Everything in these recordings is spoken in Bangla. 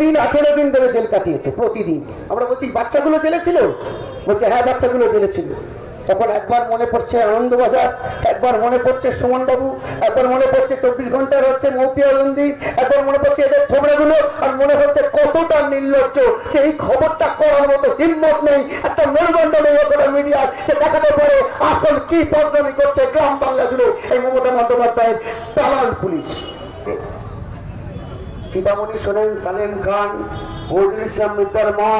দিন 18 দিন ধরে জেল কাটিয়েছে প্রতিদিন। আমরা বলছি বাচ্চাগুলো জেলে ছিল? বলছে হ্যাঁ বাচ্চাগুলো জেলে ছিল। তখন একবার মনে পড়ছে আনন্দবাজার, একবার মনে পড়ছে সুমনবাবু, একবার মনে পড়ছে 24 ঘন্টার হচ্ছে মৌপিয়াবন্দি, একবার মনে পড়ছে এদের থোবড়াগুলো, আর মনে হচ্ছে কতটা নির্লজ্জ যে এই খবরটা করার মতো হিম্মত নেই, একটা মেরুদণ্ড নেই ওদের মিডিয়ার, সে দেখাতে পারে আসল কি বদনামি করছে গ্রাম বাংলা জুড়ে এই মমতা বন্দ্যোপাধ্যায়ের দালাল পুলিশ। সীতামণি সোরেন, সালেম খান, মহিদুল ইসলাম মিদ্দার মা,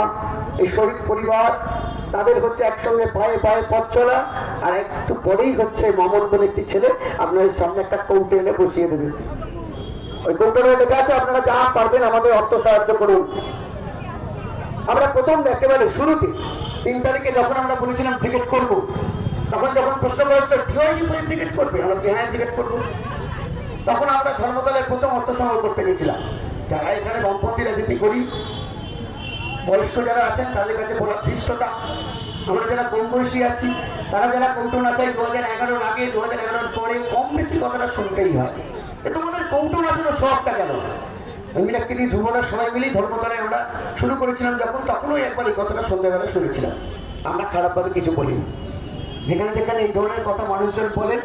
এই শহীদ পরিবার, তাদের হচ্ছে একসঙ্গে পায়ে পায়ে পথ চলা। আর একটু পরেই হচ্ছে মামুন বলে একটি ছেলে আপনাদের সামনে একটা কৌটো এনে বসিয়ে দেবে। ওই কৌটোটা লেখা আছে আপনারা যা পারবেন আমাদের অর্থ সাহায্য করুন। আমরা প্রথম একেবারে শুরুতে 3 তারিখে যখন আমরা বলেছিলাম ক্রিকেট করব, তখন যখন প্রশ্ন করা হচ্ছিল ক্রিকেট করবে, আমরা যে হ্যাঁ ক্রিকেট করবো, তখন আমরা ধর্মদলের প্রথম অর্থ সংগ্রহ করতে গেছিলাম। যারা এখানে বামপন্থী রাজনীতি করি, বয়স্ক যারা আছেন তাদের কাছে বলা ধৃষ্টতা, আমরা যারা কম বয়সী আছি, তারা যারা কৌটো নাচাই 2011 আগে 2011 পরে কম বেশি কথাটা শুনতেই হয়। তোমাদের কৌটো নাচানোর শখটা গেল না। মিনাক্ষী যুবরা সবাই মিলেই ধর্মতলায় আমরা শুরু করেছিলাম যখন, তখনও একবার এই কথাটা সন্ধ্যাবেলা শুনেছিলাম। আমরা খারাপভাবে কিছু বলিনি। যেখানে যেখানে এই ধরনের কথা মানুষজন বলেন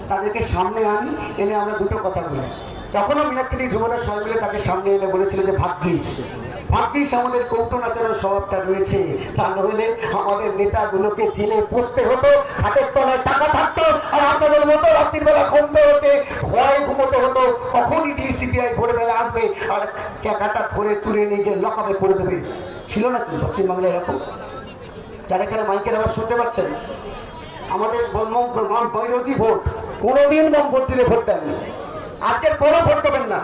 তাদেরকে সামনে আনি, এনে আমরা দুটো কথা বলি। তখনও মিনাক্ষী যুবরা সবাই মিলে তাকে সামনে এনে বলেছিল যে ভাগ্যিস আমাদের কৌটো নাচানোর স্বভাবটা রয়েছে, তা নইলে আমাদের নেতাগুলোকে জেলে বসতে হতো, খাটের তলায় টাকা থাকতো, আর আপনাদের মতো রাত্রির বেলা ঘুমতে হতে ভয় ঘুমোতে হতো কখনই ডিসিবিআই ভোরবেলা আসবে আর টাকাটা ধরে তুলে নিয়ে গিয়ে লকাপে পড়ে দেবে। ছিল না কি পশ্চিমবাংলায় এরকম? যারা এখানে মাইকের আওয়াজ শুনতে পাচ্ছেন, আমাদের বৈরোধী ভোট কোনোদিন বামপন্থীরা ভোট দেননি, আজকের পরও ভোট দেবেন না।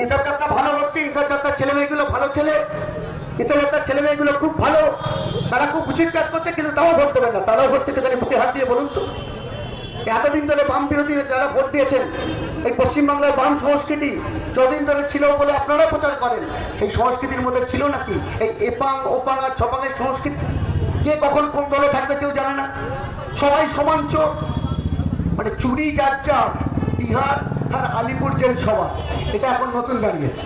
ইনসাফ যাত্রা ভালো হচ্ছে, ইনসাফ যাত্রার ছেলে মেয়েগুলো ভালো ছেলে, ইনসাফ যাত্রার ছেলে মেয়েগুলো খুব ভালো, তারা খুব উচিত কাজ করছে, কিন্তু তাও ভোট দেবেন না। তারাও হচ্ছে সেখানে বুকে হাত দিয়ে বলুন তো, এতদিন ধরে বাম বিরোধী যারা ভোট দিয়েছেন, এই পশ্চিমবাংলার বাম সংস্কৃতি যতদিন ধরে ছিল বলে আপনারা প্রচার করেন, সেই সংস্কৃতির মধ্যে ছিল নাকি এই এপাং ওপাং আর ছপাঙের সংস্কৃতি? কে কখন কোন দলে থাকবে কেউ জানে না, সবাই সমান চোখ, মানে চুরি যার তিহার আর আলিপুর জেল সভা, এটা এখন নতুন দাঁড়িয়েছে।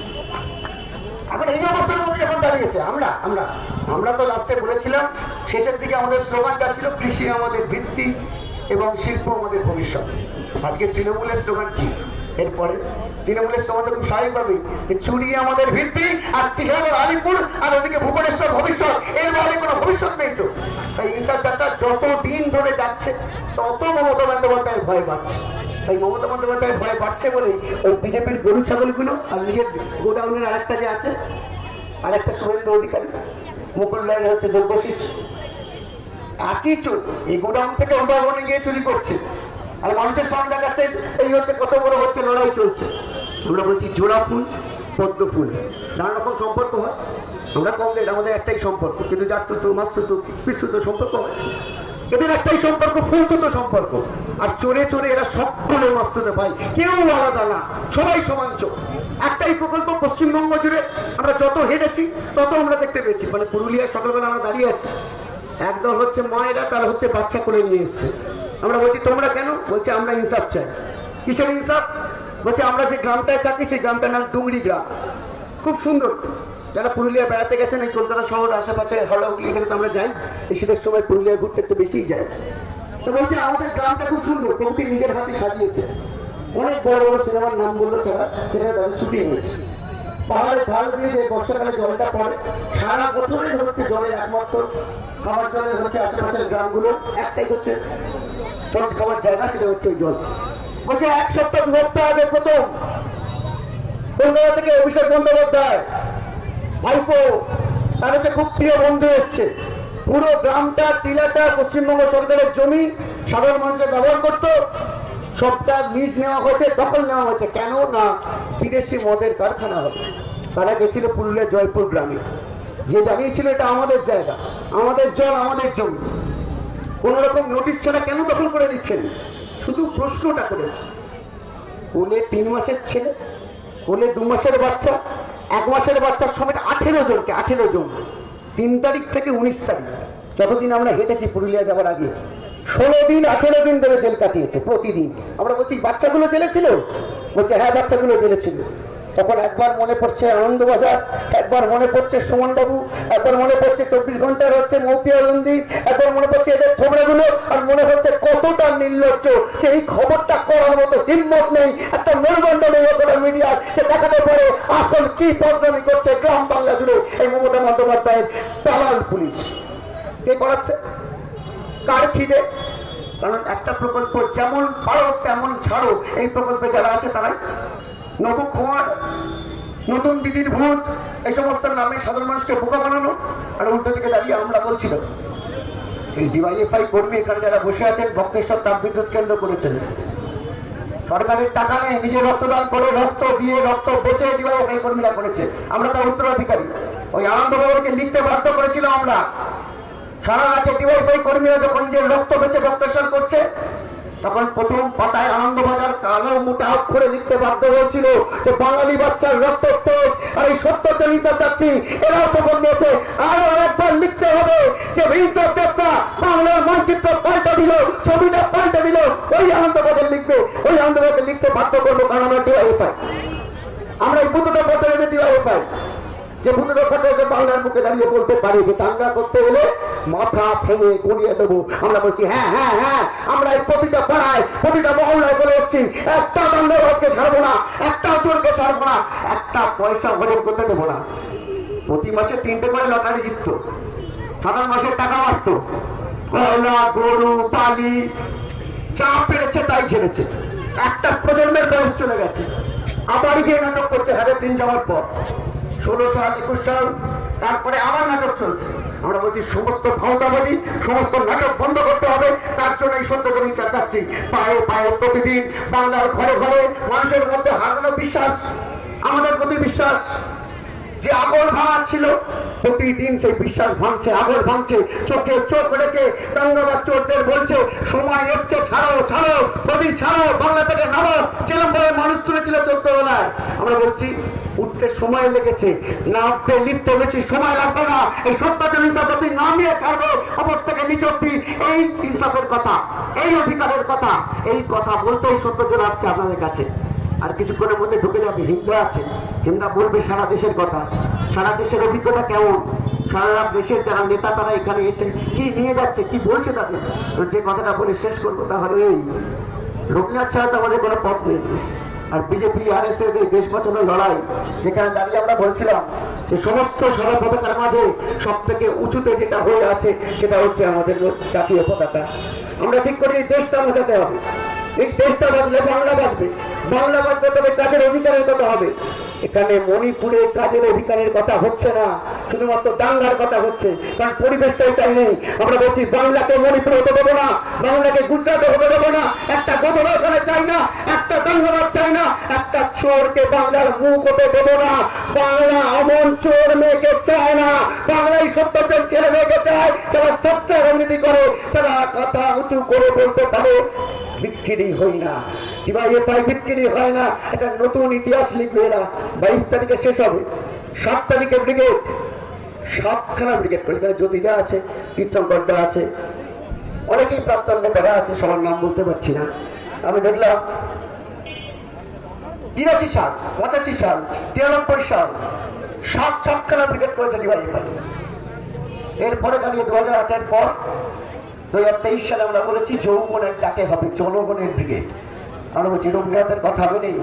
এখন এই অবস্থার মধ্যে এখন দাঁড়িয়েছে। আমরা তো লাস্টে বলেছিলাম, শেষের দিকে আমাদের স্লোগান যা ছিল, কৃষি আমাদের ভিত্তি এবং শিল্প আমাদের ভবিষ্যৎ। আজকে তৃণমূলের স্লোগান কি? এরপরে তৃণমূলের স্লোগান তো খুব স্বাভাবিকভাবেই যে চুরি আমাদের ভিত্তি, আর তিহার আর আলিপুর, আর ওদিকে ভুবনেশ্বর ভবিষ্যৎ, এর বাইরে কোনো ভবিষ্যৎ নেই। তো তাই ইনসাফ যাত্রা যত দিন ধরে যাচ্ছে তত মমতা বন্দ্যোপাধ্যায়ের ভয় বাড়ছে। তাই মমতা বন্দ্যোপাধ্যায়ের ভয় বাড়ছে বলেই ওই বিজেপির গরু ছাগলগুলো আর নিজের গোডাউনের আরেকটা যে আছে, আরেকটা শুভেন্দু অধিকারী, মুকুল রায়ের হচ্ছে যোগ্য শিষ্য, একই চোর, এই গোডাউন থেকে উদ্ভাবনে গিয়ে চুরি করছে, আর মানুষের সামনে দেখাচ্ছে এই হচ্ছে কত বড় হচ্ছে লড়াই চলছে। আমরা বলছি জোড়া ফুল পদ্ম ফুল, নানা রকম সম্পর্ক হয়, আমরা কম রেট, আমাদের একটাই সম্পর্ক, কিন্তু যার তো মাস্তুত পিস্তুত সম্পর্ক হয়, এদের একটাই সম্পর্ক, ফুলতুতো সম্পর্ক। আর চোরে চোরে এরা সকলে মাস্তুতে ভাই, কেউ আলাদা না, সবাই সমান চোখ। একটাই প্রকল্প পশ্চিমবঙ্গ জুড়ে আমরা যত হেঁটেছি তত আমরা দেখতে পেয়েছি। মানে পুরুলিয়ার সকালবেলা আমরা দাঁড়িয়ে আছি, একদল হচ্ছে মায়েরা, তারা হচ্ছে বাচ্চা করে নিয়ে এসছে। আমরা বলছি তোমরা কেন? বলছে আমরা ইনসাফ চাই। কিসের ইনসাফ? বলছে আমরা যে গ্রামটায় থাকি সেই গ্রামটার নাম ডুংরি গ্রাম, খুব সুন্দর। যারা পুরুলিয়া বেড়াতে গেছেন, এই কলকাতা শহর আশেপাশে হাওড়া হুগলি এখানে তো আমরা যাই, এই শীতের সময় পুরুলিয়া ঘুরতে একটু বেশিই যায়। তো বলছে আমাদের গ্রামটা খুব সুন্দর, প্রকৃতি নিজের হাতে সাজিয়েছে। অনেক বড় বড় সিনেমার নাম বললো তারা, সেখানে তাদের শুটিং হয়েছে। পাহাড়ের ঢাল দিয়ে যে বর্ষাকালে জলটা পড়ে, সারা বছরের হচ্ছে জলের একমাত্র খাবার জলের হচ্ছে আশেপাশের গ্রামগুলো একটাই হচ্ছে জল খাবার জায়গা, সেটা হচ্ছে ওই জল। বলছে 1 সপ্তাহ 2 সপ্তাহ আগে প্রথম কলকাতা থেকে অভিষেক বন্দ্যোপাধ্যায় ভাইপো, তার হচ্ছে খুব প্রিয় বন্ধু এসছে। পুরো গ্রামটা টিলাটা পশ্চিমবঙ্গ সরকারের জমি, সাধারণ মানুষের ব্যবহার করতো, সবটা লিজ নেওয়া হয়েছে, দখল নেওয়া হয়েছে। কেন না বিদেশি মদের কারখানা হবে। তারা গেছিল পুরুলিয়া জয়পুর গ্রামে, গিয়ে জানিয়েছিল এটা আমাদের জায়গা, আমাদের জল, আমাদের জমি। কোন রকম নোটিশ ছাড়া কেন দখল করে দিচ্ছেন? শুধু প্রশ্নটা করেছে। কোলে 3 মাসের ছেলে, কোলে 2 মাসের বাচ্চা, 1 মাসের বাচ্চার সমেত 18 জনকে, 18 জন 3 তারিখ থেকে 19 তারিখ, যতদিন আমরা হেঁটেছি পুরুলিয়া যাওয়ার আগে, 16 দিন 18 দিন ধরে জেল কাটিয়েছে প্রতিদিন। আমরা বলছি বাচ্চাগুলো জেলে ছিল? বলছে হ্যাঁ বাচ্চাগুলো জেলে ছিল। তখন একবার মনে পড়ছে আনন্দবাজার, একবার মনে পড়ছে সুমনবাবু, একবার মনে পড়ছে 24 ঘন্টার হচ্ছে মৌপিয়ানন্দী, একবার মনে পড়ছে এদের থোবড়াগুলো, আর মনে হচ্ছে কতটা নির্লজ্জ যে এই খবরটা করার মতো হিম্মত নেই, একটা মেরুদণ্ড নেই ওখানে মিডিয়ার, সে দেখাতে পারে আসল কি বদনামি করছে গ্রাম বাংলা জুড়ে এই মমতা বন্দ্যোপাধ্যায়ের দালাল পুলিশ। কে করাচ্ছে? কার খিদে? কারণ একটা প্রকল্প যেমন পারো তেমন ছাড়ো, এই প্রকল্পে যারা আছে তারাই নবু খোয়ার, নতুন দিদির ভূত, এই সমস্ত নামে সাধারণ মানুষকে বোকা বানানো। আর উল্টো দিকে দাঁড়িয়ে আমরা বলছিল এই ডিওয়াইএফআই কর্মী এখানে যারা বসে আছেন বক্রেশ্বর তাপবিদ্যুৎ কেন্দ্র করেছেন, সরকারের টাকা নেই, নিজে রক্তদান করে রক্ত দিয়ে রক্ত বেঁচে ডিওয়াইএফআই কর্মীরা করেছে, আমরা তার উত্তরাধিকারী। ওই আনন্দবাবুকে লিখতে বাধ্য করেছিলাম আমরা। সারা রাজ্যে ডিওয়াইএফআই কর্মীরা যখন নিজের রক্ত বেঁচে বক্রেশ্বর করছে, তখন প্রথম পাতায় আনন্দবাজার কালো মোটা অক্ষরে লিখতে বাধ্য হয়েছিল যে বাঙালি বাচ্চার রক্ত তেজ আর এই 70 হিংসার যাত্রী এরাও শপথ নিয়েছে। আরো একবার লিখতে হবে যে হিংসার দেবতা বাংলার মানচিত্র পাল্টে দিল, ছবিটা পাল্টে দিল, ওই আনন্দবাজার লিখবে, ওই আনন্দবাজার লিখতে বাধ্য করবো। কারণ আমরা ডিওয়াইএফআই, আমরা এই বুদ্ধদেব ভট্টাচার্য ডিওয়াইএফআই, যে বুদ্ধদেব ভট্টাচার্য বাংলার মুখে দাঁড়িয়ে বলতে পারি যে দাঙ্গা করতে হলে মাথা ভেঙে গড়িয়ে দেবো। আমরা বলছি হ্যাঁ হ্যাঁ হ্যাঁ, আমরা এই প্রতিটা পাড়ায় প্রতিটা মহল্লায় বলে এসছি একটা দাঙ্গাবাজকে ছাড়বো না, একটা চোরকে ছাড়বো না, একটা পয়সা হজম করতে দেবো না। প্রতি মাসে 3টে করে লটারি জিতত, সাধারণ মাসের টাকা মারত, কয়লা গরু পালি যা পেরেছে তাই ছেড়েছে। একটা প্রজন্মের বয়স চলে গেছে, আবার গিয়ে নাটক করছে হাজার দিন যাওয়ার পর। 16 সাল 21 সাল তারপরে আবার নাটক চলছে। আমরা বলছি সমস্ত ভাওতাবাজি সমস্ত নাটক বন্ধ করতে হবে। তার জন্য এই সত্যকে বিচার যাচ্ছি পায়ে পায়ে প্রতিদিন বাংলার ঘরে ঘরে মানুষের মধ্যে হারানো বিশ্বাস, আমাদের প্রতি বিশ্বাস যে আগল ভাঙা ছিল, প্রতিদিন সেই বিশ্বাস ভাঙছে, আগল ভাঙছে। চোখে চোখ রেখে দাঙ্গাবাজ চোরদের বলছে সময় এসছে, ছাড়ো ছাড়ো প্রতি ছাড়ো, বাংলা থেকে নামো। চেলামবাড়ির মানুষ তুলেছিল 14 বেলায়। আমরা বলছি উঠতে সময় লেগেছে, নামতে লিখতে বেশি সময় লাগবে না। এই সত্যের ইনসাফ প্রতি নামিয়ে ছাড়বো অপর থেকে নিচ অব্দি। এই ইনসাফের কথা, এই অধিকারের কথা, এই কথা বলতেই সত্যজন আসছে আপনাদের কাছে। আর কিছুক্ষণের মধ্যে ঢুকে যাবে হিন্দু আছে, হিন্দা বলবে সারা দেশের কথা, সারা দেশের অভিজ্ঞতা কেমন, সারা দেশের যারা নেতা তারা এখানে এসে কি নিয়ে যাচ্ছে, কি বলছে তাদের। যে কথাটা বলে শেষ করবো তাহলে এই রবীন্দ্রনাথ ছাড়া তো আমাদের কোনো পথ নেই। আর বিজেপি আর এস এর দেশ বাঁচানোর লড়াই, যেখানে দাঁড়িয়ে আমরা বলছিলাম যে সমস্ত সারা পতাকার মাঝে সব থেকে উঁচুতে যেটা হয়ে আছে সেটা হচ্ছে আমাদের জাতীয় পতাকা। আমরা ঠিক করি এই দেশটা বাঁচাতে হবে, এই দেশটা বাঁচলে বাংলা বাঁচবে, বাংলা বাঁচবে তবে কাজের অধিকারের কথা হবে। এখানে মণিপুরে কাজের অধিকারের কথা হচ্ছে না, শুধুমাত্র দাঙ্গার কথা হচ্ছে, কারণ পরিবেশটা এটাই নেই। আমরা বলছি বাংলাকে মণিপুরে হতে দেবো না, বাংলাকে গুজরাটে হতে দেবো না, একটা ঘটনা ওখানে চাই না, একটা দাঙ্গাবাজ চাই না, একটা চোরকে বাংলার মুখ হতে দেবো না। বাংলা অমন চোর মেয়েকে চায় না, বাংলায় সত্যচোর ছেলে মেয়েকে চায় যারা সবচেয়ে রাজনীতি করে, যারা কথা উঁচু করে বলতে পারে বিক্রি হই না, ডিওয়াইএফআই বিক্রি হয় না। একটা নতুন ইতিহাস লিখবে এরা। 22 তারিখে শেষ হবে, 7 তারিখে ব্রিগেড, 7খানা ব্রিগেড করে, এখানে জ্যোতিদা আছে, তীর্থঙ্করদা আছে, অনেকেই প্রাক্তন নেতারা আছে, সবার নাম বলতে পারছি না। আমি দেখলাম 83 সাল 85 সাল 93 সাল 7খানা ব্রিগেড করেছে ডিওয়াইএফআই। এরপরে দাঁড়িয়ে 2008-এর পর 2023 সালে আমরা বলেছি যৌবনের ডাকে হবে জনগণের ব্রিগেড। আমরা বলছি রবীন্দ্রনাথের কথা হবে নেই।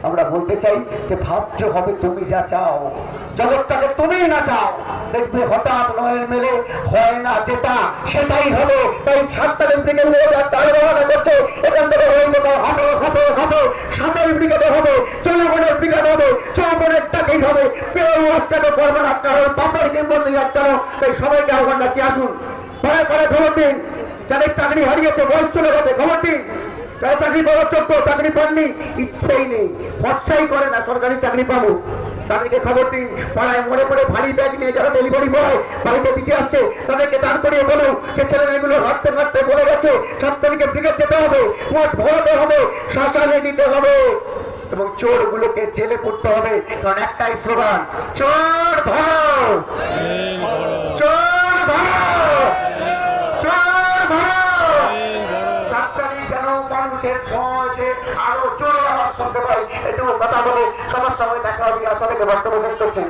আমরা বলতে চাই যে ভাবছ হবে তুমি যা চাও, জগৎটাকে তুমি না চাও, দেখবে হঠাৎ নয়ের মেলে হয় না যেটা সেটাই হবে। তাই 7 তারিখ ব্রিগেড রওনা করছে, এখান থেকে হয়ে কোথাও হাঁটো হাঁটো হাঁটো 7 ব্রিগেডে হবে, জনগণের ব্রিগেড হবে, যৌবনের ডাকেই হবে। কেউ আটকানো পারবে না, কারণ পাপের কিংবদন্তি আটকানো। তাই সবাইকে আহ্বান জানাচ্ছি, আসুন পরে পরে খবর দিন, যাদের চাকরি হারিয়েছে, বয়স চলে গেছে, খবর দিন। যারা চাকরি পাওয়ার চোদ্দ চাকরি পাননি, ইচ্ছেই নেই, ভরসাই করে না সরকারি চাকরি পাবো, তাদেরকে খবর দিন। পাড়ায় মনে করে ভারী ব্যাগ নিয়ে যারা ডেলিভারি বয় বাড়িতে দিতে আসছে, তাদেরকে দাঁড় করিয়ে বলো যে ছেলে মেয়েগুলো হাঁটতে হাঁটতে বলে গেছে 7 তারিখে ব্রিগেড যেতে হবে, মোট ভরাতে হবে, শ্মশানে দিতে হবে, এবং চোর গুলোকে জেলে পড়তে হবে। কারণ একটাই স্লোগান, চোর ধরো, চোর ধরো, চোর ধরো। 7 তারিখ যেন মানুষের সমাজে আরো চোর আওয়াজ শুনতে পাই, একটু কথা বলে সবার সঙ্গে দেখা হবে আশা থেকে বক্তব্য শেষ করছি।